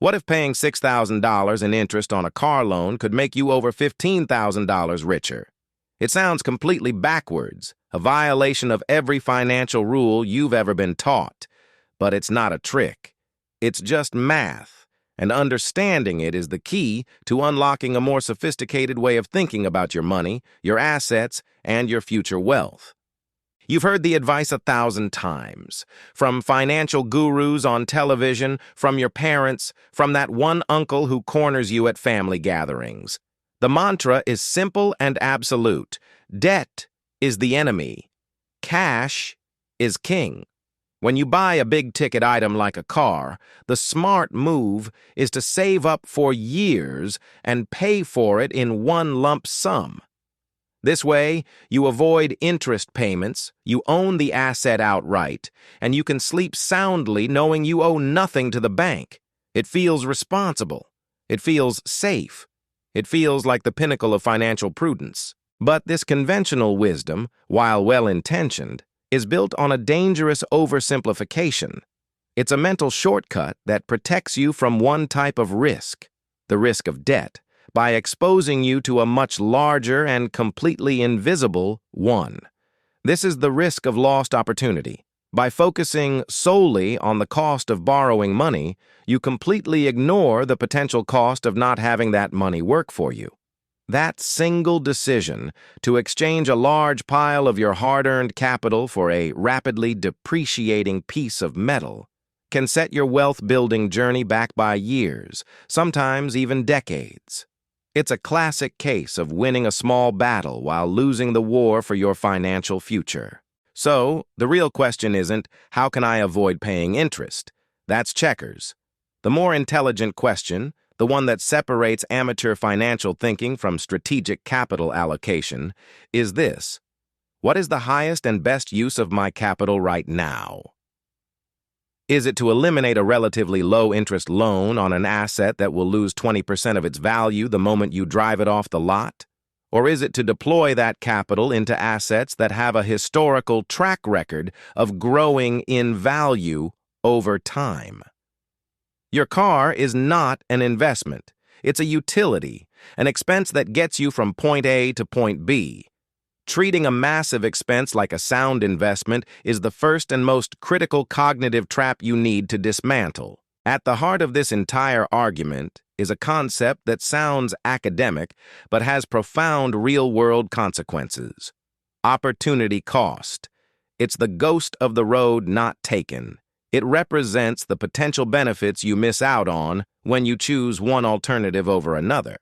What if paying $6,000 in interest on a car loan could make you over $15,000 richer? It sounds completely backwards, a violation of every financial rule you've ever been taught. But it's not a trick. It's just math, and understanding it is the key to unlocking a more sophisticated way of thinking about your money, your assets, and your future wealth. You've heard the advice 1,000 times, from financial gurus on television, from your parents, from that one uncle who corners you at family gatherings. The mantra is simple and absolute. Debt is the enemy. Cash is king. When you buy a big-ticket item like a car, the smart move is to save up for years and pay for it in one lump sum. This way, you avoid interest payments, you own the asset outright, and you can sleep soundly knowing you owe nothing to the bank. It feels responsible. It feels safe. It feels like the pinnacle of financial prudence. But this conventional wisdom, while well-intentioned, is built on a dangerous oversimplification. It's a mental shortcut that protects you from one type of risk, the risk of debt, by exposing you to a much larger and completely invisible one. This is the risk of lost opportunity. By focusing solely on the cost of borrowing money, you completely ignore the potential cost of not having that money work for you. That single decision to exchange a large pile of your hard-earned capital for a rapidly depreciating piece of metal can set your wealth-building journey back by years, sometimes even decades. It's a classic case of winning a small battle while losing the war for your financial future. So, the real question isn't, how can I avoid paying interest? That's checkers. The more intelligent question, the one that separates amateur financial thinking from strategic capital allocation, is this: what is the highest and best use of my capital right now? Is it to eliminate a relatively low-interest loan on an asset that will lose 20% of its value the moment you drive it off the lot? Or is it to deploy that capital into assets that have a historical track record of growing in value over time? Your car is not an investment. It's a utility, an expense that gets you from point A to point B. Treating a massive expense like a sound investment is the first and most critical cognitive trap you need to dismantle. At the heart of this entire argument is a concept that sounds academic but has profound real-world consequences. Opportunity cost. It's the ghost of the road not taken. It represents the potential benefits you miss out on when you choose one alternative over another.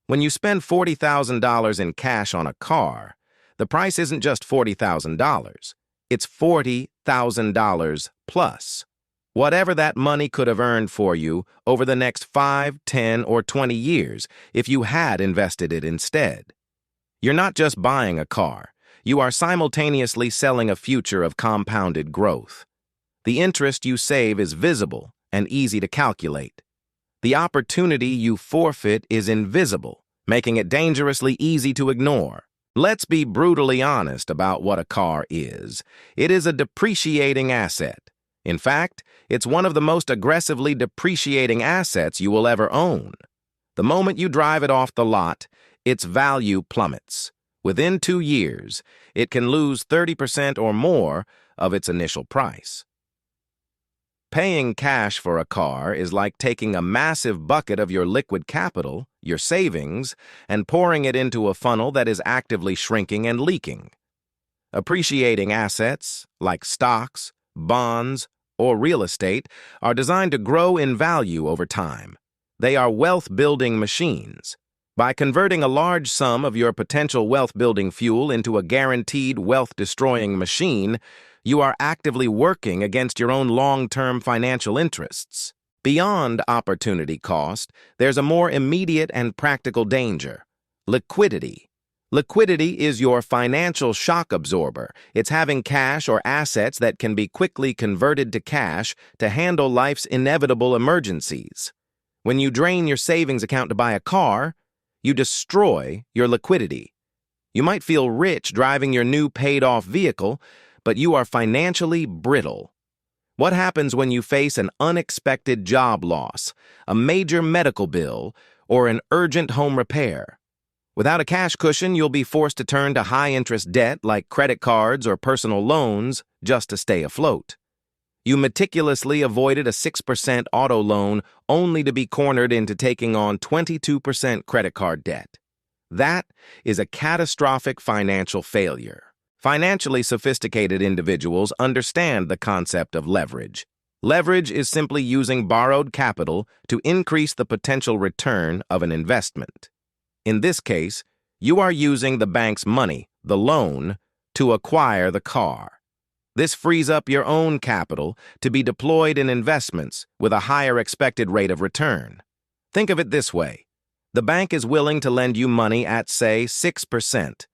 When you spend $40,000 in cash on a car, the price isn't just $40,000. It's $40,000 plus. Whatever that money could have earned for you over the next 5, 10, or 20 years if you had invested it instead. You're not just buying a car. You are simultaneously selling a future of compounded growth. The interest you save is visible and easy to calculate. The opportunity you forfeit is invisible, making it dangerously easy to ignore. Let's be brutally honest about what a car is. It is a depreciating asset. In fact, it's one of the most aggressively depreciating assets you will ever own. The moment you drive it off the lot, its value plummets. Within 2 years, it can lose 30% or more of its initial price. Paying cash for a car is like taking a massive bucket of your liquid capital, your savings, and pouring it into a funnel that is actively shrinking and leaking. Appreciating assets, like stocks, bonds, or real estate, are designed to grow in value over time. They are wealth-building machines. By converting a large sum of your potential wealth-building fuel into a guaranteed wealth-destroying machine, you are actively working against your own long-term financial interests. Beyond opportunity cost, there's a more immediate and practical danger: liquidity. Liquidity is your financial shock absorber. It's having cash or assets that can be quickly converted to cash to handle life's inevitable emergencies. When you drain your savings account to buy a car, you destroy your liquidity. You might feel rich driving your new paid-off vehicle, but you are financially brittle. What happens when you face an unexpected job loss, a major medical bill, or an urgent home repair? Without a cash cushion, you'll be forced to turn to high-interest debt like credit cards or personal loans just to stay afloat. You meticulously avoided a 6% auto loan only to be cornered into taking on 22% credit card debt. That is a catastrophic financial failure. Financially sophisticated individuals understand the concept of leverage. Leverage is simply using borrowed capital to increase the potential return of an investment. In this case, you are using the bank's money, the loan, to acquire the car. This frees up your own capital to be deployed in investments with a higher expected rate of return. Think of it this way. The bank is willing to lend you money at, say, 6%.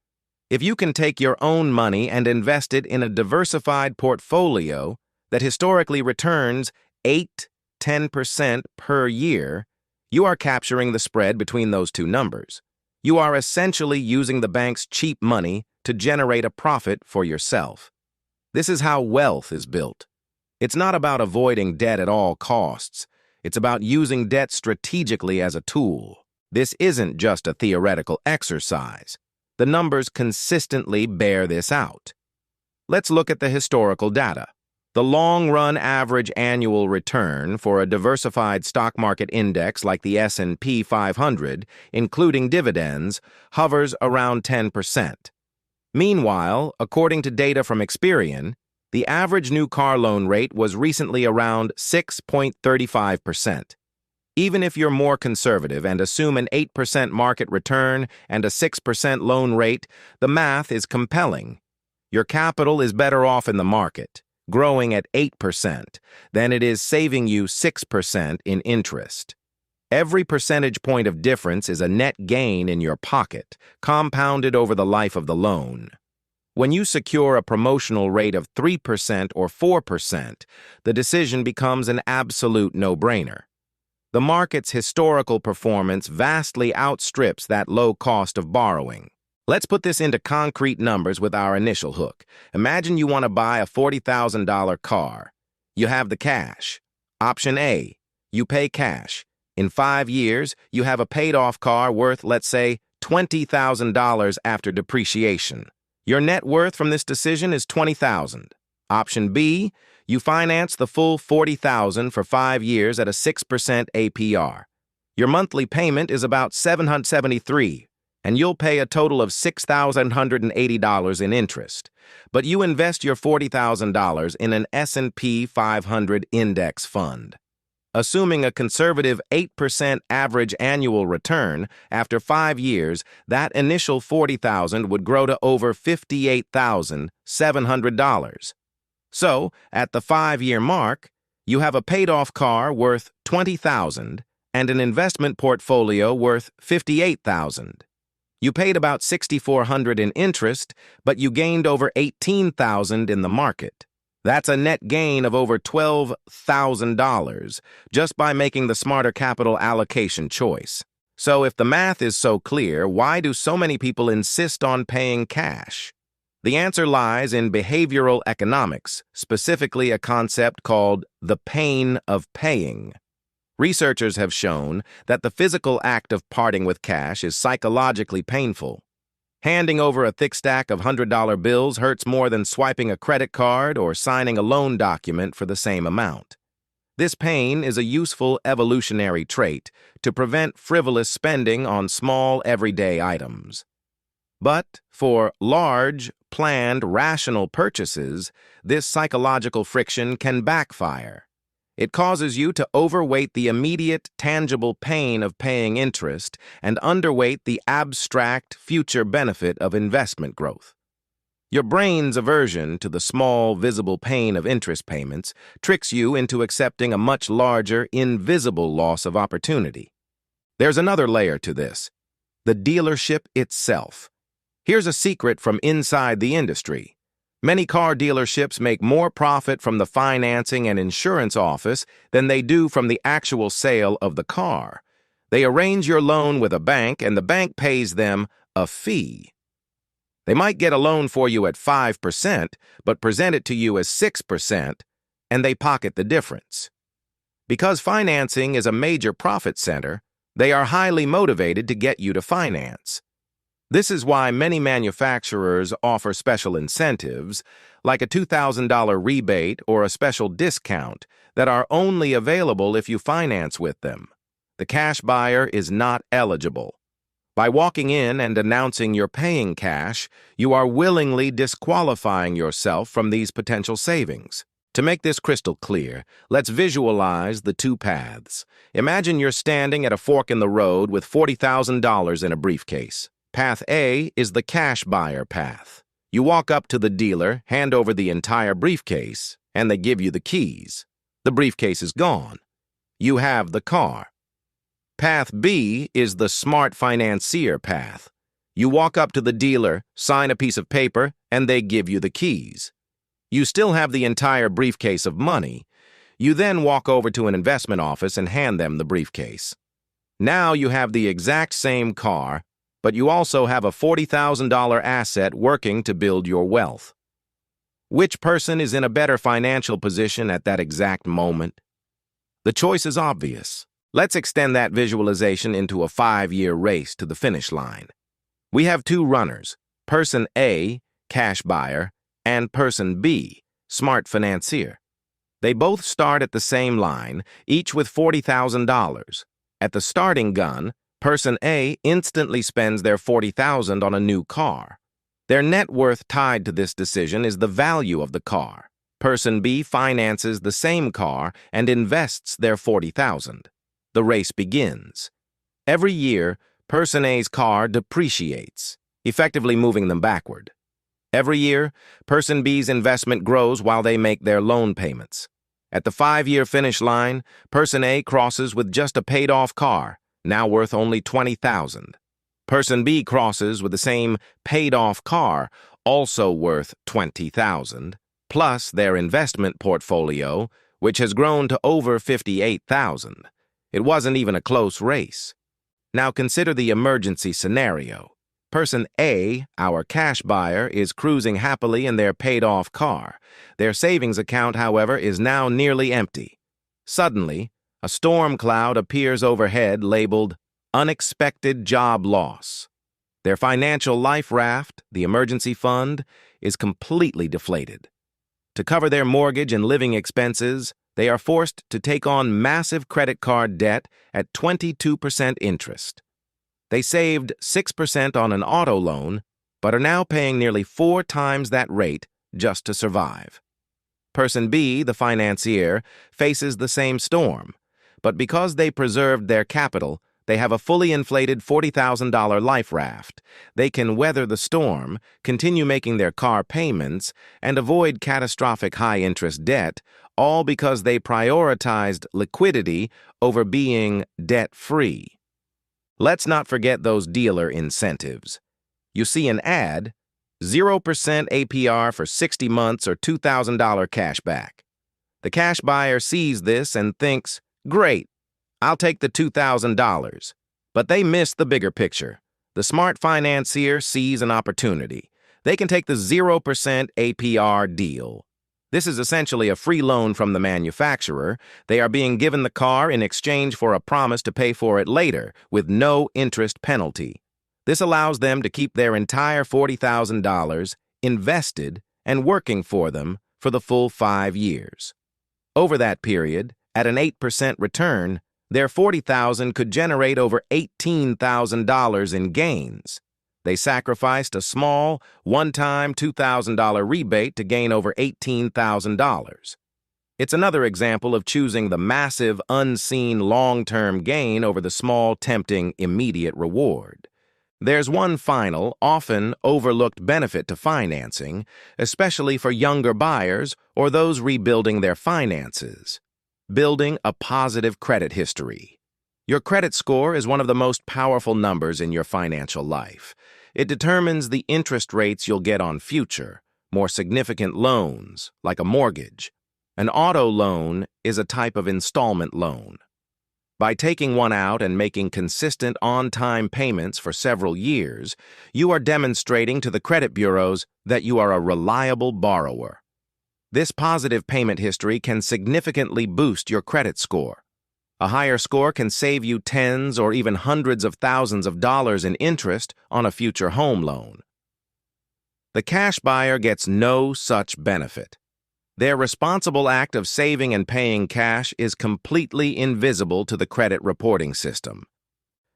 If you can take your own money and invest it in a diversified portfolio that historically returns 8–10% per year, you are capturing the spread between those two numbers. You are essentially using the bank's cheap money to generate a profit for yourself. This is how wealth is built. It's not about avoiding debt at all costs. It's about using debt strategically as a tool. This isn't just a theoretical exercise. The numbers consistently bear this out. Let's look at the historical data. The long-run average annual return for a diversified stock market index like the S&P 500, including dividends, hovers around 10%. Meanwhile, according to data from Experian, the average new car loan rate was recently around 6.35%. Even if you're more conservative and assume an 8% market return and a 6% loan rate, the math is compelling. Your capital is better off in the market, growing at 8%, than it is saving you 6% in interest. Every percentage point of difference is a net gain in your pocket, compounded over the life of the loan. When you secure a promotional rate of 3% or 4%, the decision becomes an absolute no-brainer. The market's historical performance vastly outstrips that low cost of borrowing. Let's put this into concrete numbers with our initial hook. Imagine you want to buy a $40,000 car. You have the cash. Option A, you pay cash. In 5 years, you have a paid-off car worth, let's say, $20,000 after depreciation. Your net worth from this decision is $20,000. Option B, you finance the full $40,000 for 5 years at a 6% APR. Your monthly payment is about $773, and you'll pay a total of $6,180 in interest. But you invest your $40,000 in an S&P 500 index fund. Assuming a conservative 8% average annual return, after 5 years, that initial $40,000 would grow to over $58,700. So, at the 5-year mark, you have a paid-off car worth $20,000 and an investment portfolio worth $58,000. You paid about $6,400 in interest, but you gained over $18,000 in the market. That's a net gain of over $12,000 just by making the smarter capital allocation choice. So if the math is so clear, why do so many people insist on paying cash? The answer lies in behavioral economics, specifically a concept called the pain of paying. Researchers have shown that the physical act of parting with cash is psychologically painful. Handing over a thick stack of $100 bills hurts more than swiping a credit card or signing a loan document for the same amount. This pain is a useful evolutionary trait to prevent frivolous spending on small, everyday items. But for large, planned, rational purchases, this psychological friction can backfire. It causes you to overweight the immediate, tangible pain of paying interest and underweight the abstract, future benefit of investment growth. Your brain's aversion to the small, visible pain of interest payments tricks you into accepting a much larger, invisible loss of opportunity. There's another layer to this: the dealership itself. Here's a secret from inside the industry. Many car dealerships make more profit from the financing and insurance office than they do from the actual sale of the car. They arrange your loan with a bank, and the bank pays them a fee. They might get a loan for you at 5%, but present it to you as 6%, and they pocket the difference. Because financing is a major profit center, they are highly motivated to get you to finance. This is why many manufacturers offer special incentives, like a $2,000 rebate or a special discount, that are only available if you finance with them. The cash buyer is not eligible. By walking in and announcing you're paying cash, you are willingly disqualifying yourself from these potential savings. To make this crystal clear, let's visualize the two paths. Imagine you're standing at a fork in the road with $40,000 in a briefcase. Path A is the cash buyer path. You walk up to the dealer, hand over the entire briefcase, and they give you the keys. The briefcase is gone. You have the car. Path B is the smart financier path. You walk up to the dealer, sign a piece of paper, and they give you the keys. You still have the entire briefcase of money. You then walk over to an investment office and hand them the briefcase. Now you have the exact same car, but you also have a $40,000 asset working to build your wealth. Which person is in a better financial position at that exact moment? The choice is obvious. Let's extend that visualization into a 5-year race to the finish line. We have two runners, person A, cash buyer, and person B, smart financier. They both start at the same line, each with $40,000. At the starting gun, person A instantly spends their $40,000 on a new car. Their net worth tied to this decision is the value of the car. Person B finances the same car and invests their $40,000. The race begins. Every year, person A's car depreciates, effectively moving them backward. Every year, person B's investment grows while they make their loan payments. At the 5-year finish line, person A crosses with just a paid-off car, now worth only $20,000. Person B crosses with the same paid-off car, also worth $20,000, plus their investment portfolio, which has grown to over $58,000. It wasn't even a close race. Now consider the emergency scenario. Person A, our cash buyer, is cruising happily in their paid-off car. Their savings account, however, is now nearly empty. Suddenly, a storm cloud appears overhead labeled Unexpected Job Loss. Their financial life raft, the emergency fund, is completely deflated. To cover their mortgage and living expenses, they are forced to take on massive credit card debt at 22% interest. They saved 6% on an auto loan, but are now paying nearly 4 times that rate just to survive. Person B, the financier, faces the same storm, but because they preserved their capital, they have a fully inflated $40,000 life raft. They can weather the storm, continue making their car payments, and avoid catastrophic high-interest debt, all because they prioritized liquidity over being debt-free. Let's not forget those dealer incentives. You see an ad, 0% APR for 60 months or $2,000 cash back. The cash buyer sees this and thinks, great, I'll take the $2,000. But they miss the bigger picture. The smart financier sees an opportunity. They can take the 0% APR deal. This is essentially a free loan from the manufacturer. They are being given the car in exchange for a promise to pay for it later with no interest penalty. This allows them to keep their entire $40,000 invested and working for them for the full 5 years. Over that period, at an 8% return, their $40,000 could generate over $18,000 in gains. They sacrificed a small, one-time $2,000 rebate to gain over $18,000. It's another example of choosing the massive, unseen long-term gain over the small, tempting, immediate reward. There's one final, often overlooked benefit to financing, especially for younger buyers or those rebuilding their finances: building a positive credit history. Your credit score is one of the most powerful numbers in your financial life. It determines the interest rates you'll get on future, more significant loans, like a mortgage. An auto loan is a type of installment loan. By taking one out and making consistent on-time payments for several years, you are demonstrating to the credit bureaus that you are a reliable borrower. This positive payment history can significantly boost your credit score. A higher score can save you tens or even hundreds of thousands of dollars in interest on a future home loan. The cash buyer gets no such benefit. Their responsible act of saving and paying cash is completely invisible to the credit reporting system.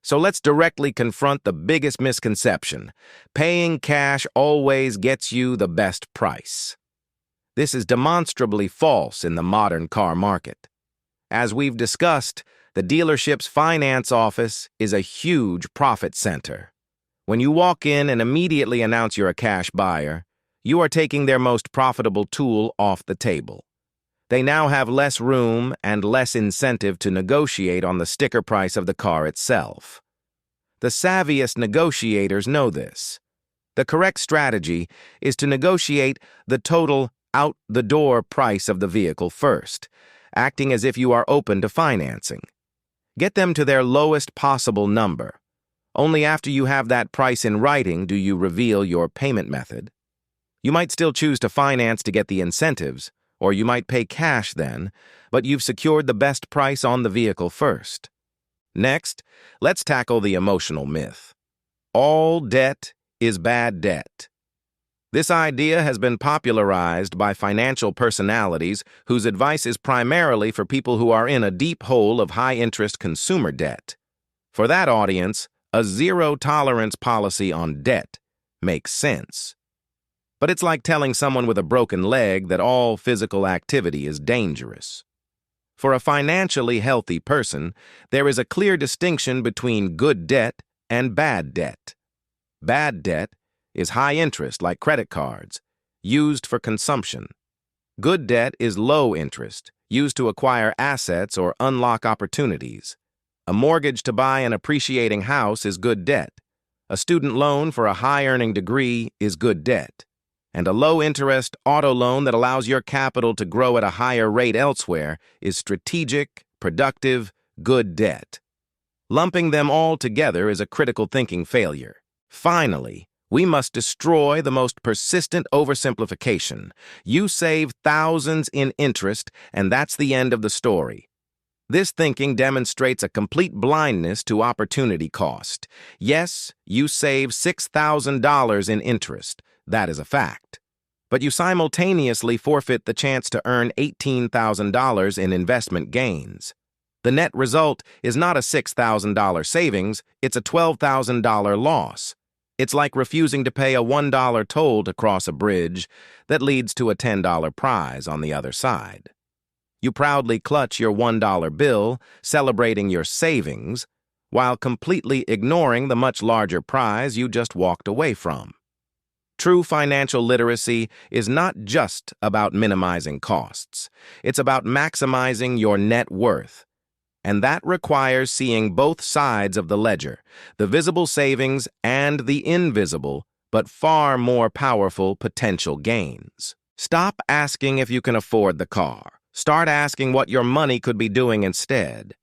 So let's directly confront the biggest misconception. Paying cash always gets you the best price. This is demonstrably false in the modern car market. As we've discussed, the dealership's finance office is a huge profit center. When you walk in and immediately announce you're a cash buyer, you are taking their most profitable tool off the table. They now have less room and less incentive to negotiate on the sticker price of the car itself. The savviest negotiators know this. The correct strategy is to negotiate the total out-the-door price of the vehicle first, acting as if you are open to financing. Get them to their lowest possible number. Only after you have that price in writing do you reveal your payment method. You might still choose to finance to get the incentives, or you might pay cash then, but you've secured the best price on the vehicle first. Next, let's tackle the emotional myth. All debt is bad debt. This idea has been popularized by financial personalities whose advice is primarily for people who are in a deep hole of high-interest consumer debt. For that audience, a zero-tolerance policy on debt makes sense. But it's like telling someone with a broken leg that all physical activity is dangerous. For a financially healthy person, there is a clear distinction between good debt and bad debt. Bad debt is high interest like credit cards, used for consumption. Good debt is low interest, used to acquire assets or unlock opportunities. A mortgage to buy an appreciating house is good debt. A student loan for a high-earning degree is good debt. And a low-interest auto loan that allows your capital to grow at a higher rate elsewhere is strategic, productive, good debt. Lumping them all together is a critical thinking failure. Finally, we must destroy the most persistent oversimplification. You save thousands in interest, and that's the end of the story. This thinking demonstrates a complete blindness to opportunity cost. Yes, you save $6,000 in interest. That is a fact. But you simultaneously forfeit the chance to earn $18,000 in investment gains. The net result is not a $6,000 savings, it's a $12,000 loss. It's like refusing to pay a $1 toll to cross a bridge that leads to a $10 prize on the other side. You proudly clutch your $1 bill, celebrating your savings, while completely ignoring the much larger prize you just walked away from. True financial literacy is not just about minimizing costs. It's about maximizing your net worth. And that requires seeing both sides of the ledger, the visible savings and the invisible, but far more powerful potential gains. Stop asking if you can afford the car. Start asking what your money could be doing instead.